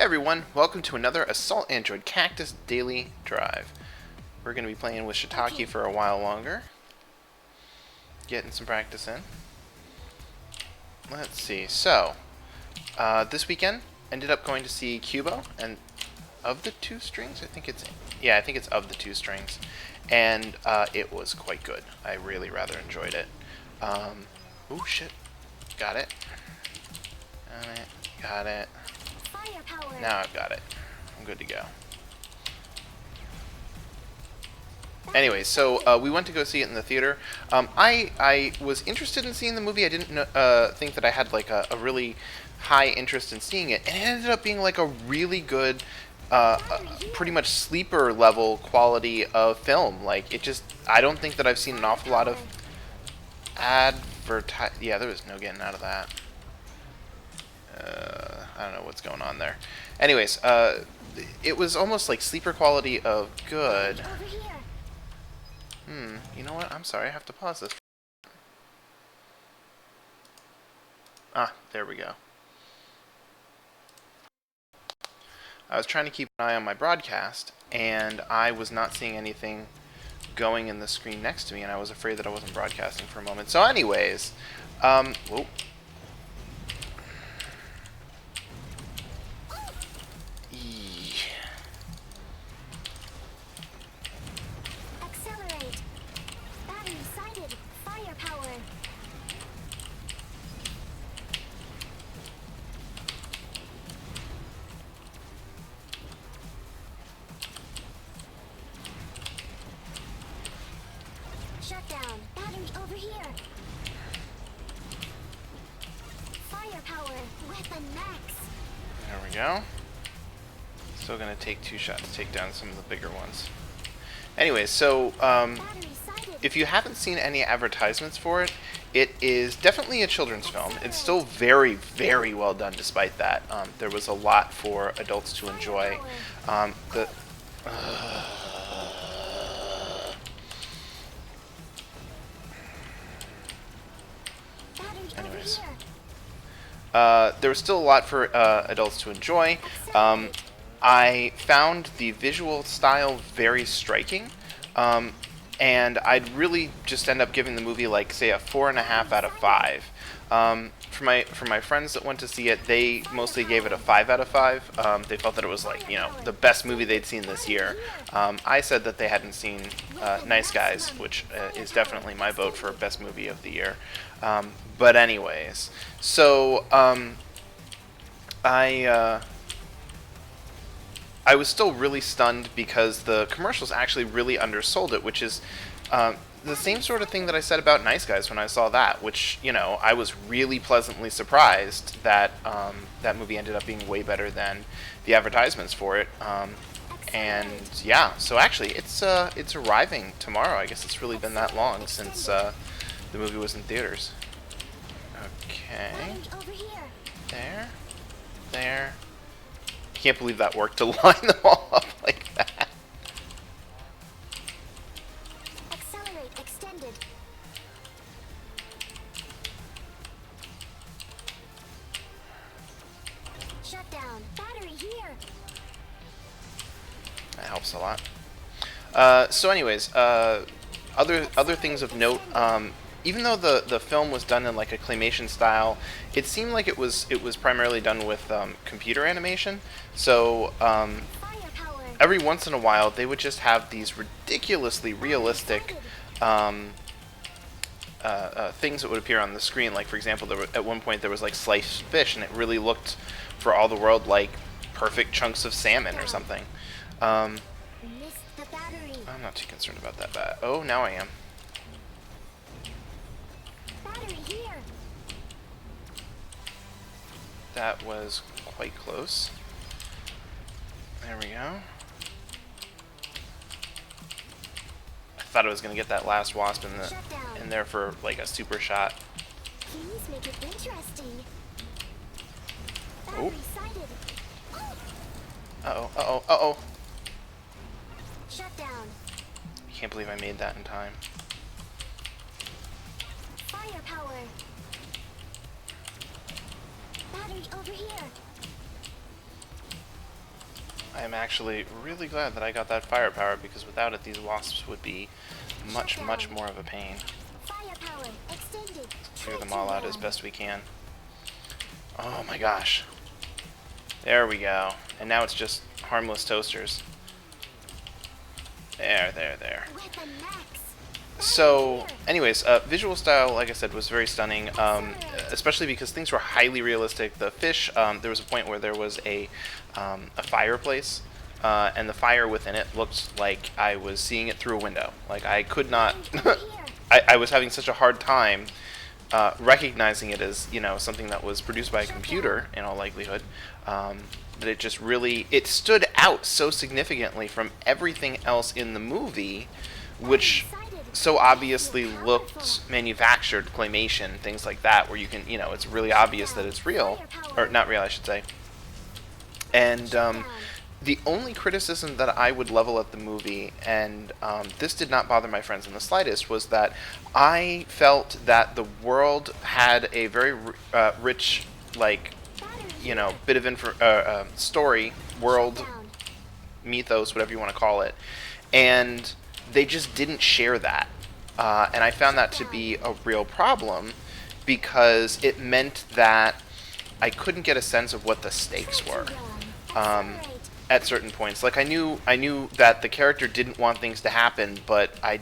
everyone, welcome to another Assault Android Cactus Daily Drive. We're going to be playing with Shiitake for a while longer. Getting some practice in. Let's see, so, this weekend, ended up going to see Cubo, and of the two strings, I think it's of the two strings, and it was quite good. I really rather enjoyed it. Oh shit, got it. Got it. Now I've got it. I'm good to go. Anyway, so we went to go see it in the theater. I was interested in seeing the movie. I didn't think that I had like a really high interest in seeing it, and it ended up being like a really good, pretty much sleeper level quality of film. Like I don't think that I've seen an awful lot of Yeah, there was no getting out of that. I don't know what's going on there. Anyways, it was almost like sleeper quality of good. You know what? I'm sorry, I have to pause this. Ah, there we go. I was trying to keep an eye on my broadcast, and I was not seeing anything going in the screen next to me, and I was afraid that I wasn't broadcasting for a moment. So anyways, whoa. Shutdown. Battery over here. Firepower. Weapon max. There we go. Still gonna take 2 shots to take down some of the bigger ones. Anyway, so if you haven't seen any advertisements for it, it is definitely a children's film. It's still very, very well done despite that. There was a lot for adults to enjoy. Anyways, there was still a lot for adults to enjoy. I found the visual style very striking, and I'd really just end up giving the movie like, say, a 4.5 out of 5. For my friends that went to see it, they mostly gave it a 5 out of 5. They felt that it was like, you know, the best movie they'd seen this year. I said that they hadn't seen Nice Guys, which is definitely my vote for best movie of the year. But anyways, so I was still really stunned because the commercials actually really undersold it, which is the same sort of thing that I said about Nice Guys when I saw that, which, you know, I was really pleasantly surprised that that movie ended up being way better than the advertisements for it. And yeah, so actually it's arriving tomorrow. I guess it's really been that long since the movie was in theaters. Okay. There. Can't believe that worked to line them all up like that. Accelerate extended. Shutdown. Battery here. That helps a lot. So anyways, other things of note, even though the film was done in like a claymation style, it seemed like it was primarily done with computer animation. So every once in a while, they would just have these ridiculously realistic things that would appear on the screen. Like, for example, at one point there was like sliced fish, and it really looked, for all the world, like perfect chunks of salmon or something. I'm not too concerned about that bat. Oh, now I am. That was quite close. There we go. I thought I was gonna get that last wasp in there for like a super shot. Please make it interesting. Oh. Uh-oh. Shutdown. Can't believe I made that in time. Firepower. Battery over here. I'm actually really glad that I got that firepower, because without it, these wasps would be much more of a pain. Firepower extended. Clear them all out as best we can. Oh my gosh. There we go. And now it's just harmless toasters. There. Weapon max. So, anyways, visual style, like I said, was very stunning, especially because things were highly realistic. The fish, there was a point where there was a fireplace, and the fire within it looked like I was seeing it through a window. Like, I could not... I was having such a hard time recognizing it as, you know, something that was produced by a computer, in all likelihood, that it just really... It stood out so significantly from everything else in the movie, which so obviously looked manufactured, claymation, things like that, where you can, you know, it's really obvious that it's real, or not real, I should say. And the only criticism that I would level at the movie, and this did not bother my friends in the slightest, was that I felt that the world had a very rich, like, you know, bit of story, world, mythos, whatever you want to call it, and they just didn't share that. And I found that to be a real problem, because it meant that I couldn't get a sense of what the stakes were at certain points. Like, I knew that the character didn't want things to happen, but I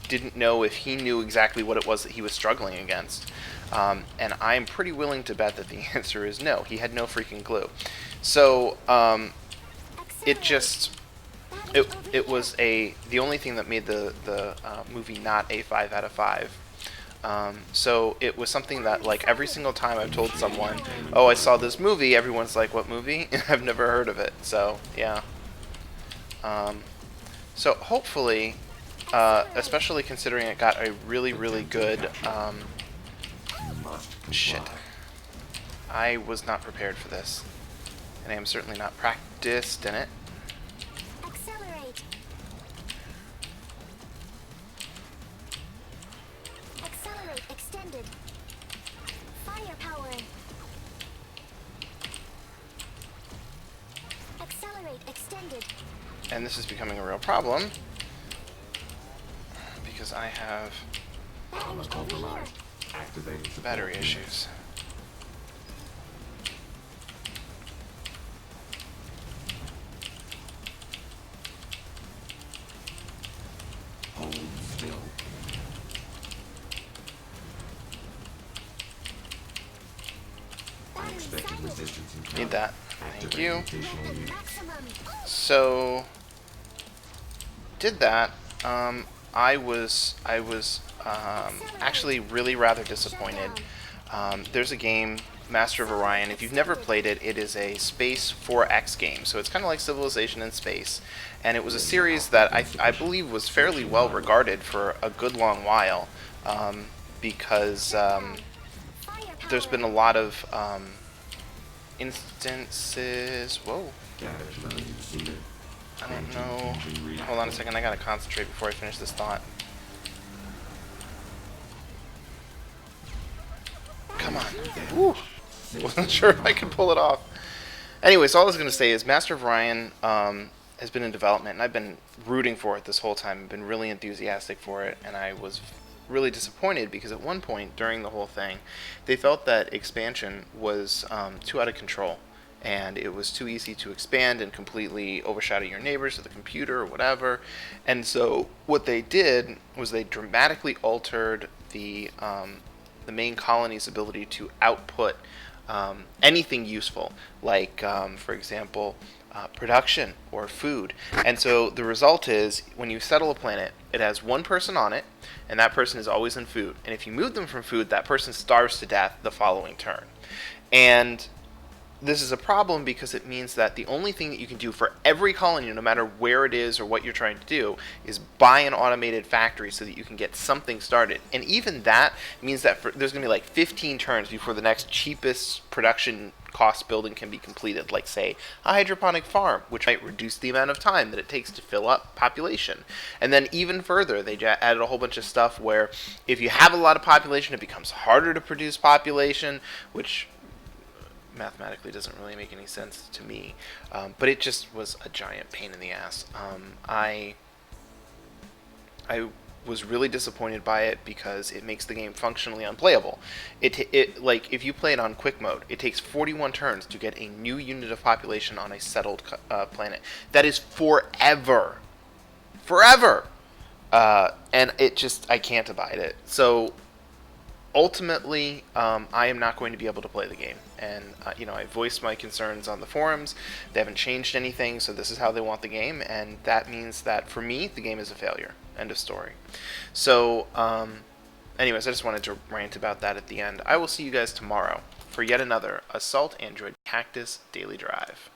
didn't know if he knew exactly what it was that he was struggling against. And I'm pretty willing to bet that the answer is no. He had no freaking clue. So it just... It was the only thing that made the movie not a 5 out of 5. So it was something that, like, every single time I've told someone, oh, I saw this movie, everyone's like, what movie? I've never heard of it. So yeah. So hopefully, especially considering it got a really good shit. I was not prepared for this, and I am certainly not practiced in it. Extended. Firepower. Accelerate extended. And this is becoming a real problem, because I have battery issues. Hold still. Unexpected resistance encountered. Need that. Thank you. Activate So, did that. I was actually really rather disappointed. There's a game, Master of Orion. If you've never played it, it is a space 4X game. So it's kind of like Civilization in space. And it was a series that I believe was fairly well regarded for a good long while, because there's been a lot of instances... Whoa. I don't know. Hold on a second, I gotta concentrate before I finish this thought. Come on. Woo. Wasn't sure if I could pull it off. Anyways, all I was gonna say is Master of Orion has been in development, and I've been rooting for it this whole time. I've been really enthusiastic for it, and I was really disappointed because at one point during the whole thing, they felt that expansion was too out of control. And it was too easy to expand and completely overshadow your neighbors or the computer or whatever. And so what they did was they dramatically altered the main colony's ability to output anything useful, like, for example, production or food. And so the result is, when you settle a planet, it has one person on it, and that person is always in food. And if you move them from food, that person starves to death the following turn. And this is a problem because it means that the only thing that you can do for every colony, no matter where it is or what you're trying to do, is buy an automated factory so that you can get something started. And even that means that there's going to be like 15 turns before the next cheapest production cost building can be completed, like, say, a hydroponic farm, which might reduce the amount of time that it takes to fill up population. And then even further, they added a whole bunch of stuff where if you have a lot of population, it becomes harder to produce population, which mathematically doesn't really make any sense to me. But it just was a giant pain in the ass. I was really disappointed by it because it makes the game functionally unplayable. It like if you play it on quick mode, it takes 41 turns to get a new unit of population on a settled planet. That is forever, forever, and it just I can't abide it. So ultimately, I am not going to be able to play the game. And, I voiced my concerns on the forums. They haven't changed anything, so this is how they want the game. And that means that, for me, the game is a failure. End of story. So, anyways, I just wanted to rant about that at the end. I will see you guys tomorrow for yet another Assault Android Cactus Daily Drive.